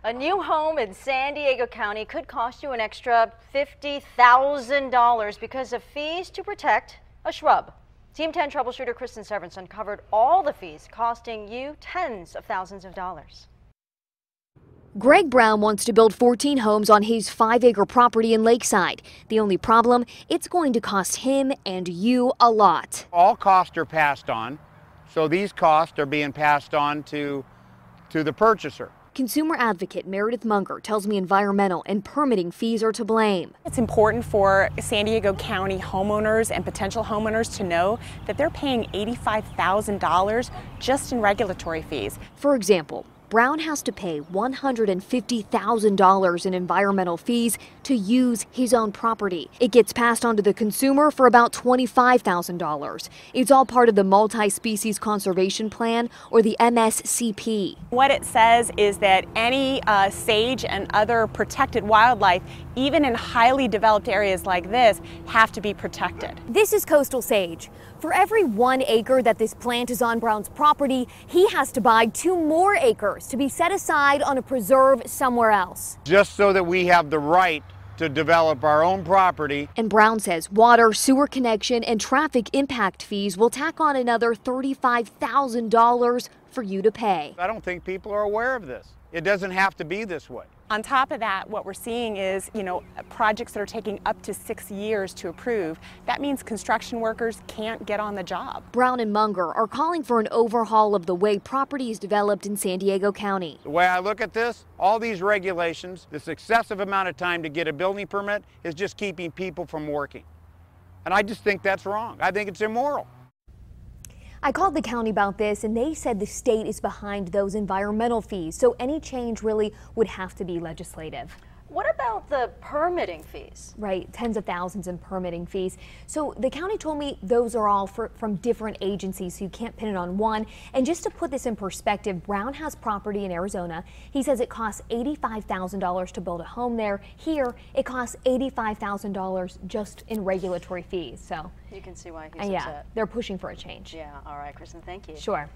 A new home in San Diego County could cost you an extra $50,000 because of fees to protect a shrub. Team 10 troubleshooter Kristen Severance uncovered all the fees costing you tens of thousands of dollars. Greg Brown wants to build 14 homes on his 5-acre property in Lakeside. The only problem, it's going to cost him and you a lot. All costs are passed on, so these costs are being passed on to the purchaser. Consumer advocate Meredith Munger tells me environmental and permitting fees are to blame. It's important for San Diego County homeowners and potential homeowners to know that they're paying $85,000 just in regulatory fees. For example, Brown has to pay $150,000 in environmental fees to use his own property. It gets passed on to the consumer for about $25,000. It's all part of the Multi-Species Conservation Plan, or the MSCP. What it says is that any sage and other protected wildlife, even in highly developed areas like this, have to be protected. This is coastal sage. For every 1 acre that this plant is on Brown's property, he has to buy 2 more acres to be set aside on a preserve somewhere else. Just so that we have the right to develop our own property. And Brown says water, sewer connection, and traffic impact fees will tack on another $35,000 for you to pay. I don't think people are aware of this. It doesn't have to be this way. On top of that, what we're seeing is, projects that are taking up to 6 years to approve. That means construction workers can't get on the job. Brown and Munger are calling for an overhaul of the way property is developed in San Diego County. The way I look at this, all these regulations, this excessive amount of time to get a building permit is just keeping people from working. And I just think that's wrong. I think it's immoral. I called the county about this, and they said the state is behind those environmental fees, so any change really would have to be legislative. What about the permitting fees? Right, tens of thousands in permitting fees. So the county told me those are all from different agencies, so you can't pin it on one. And just to put this in perspective, Brown has property in Arizona. He says it costs $85,000 to build a home there. Here, it costs $85,000 just in regulatory fees. So you can see why he's yeah, upset. they're pushing for a change. Yeah, all right, Kristen, thank you. Sure.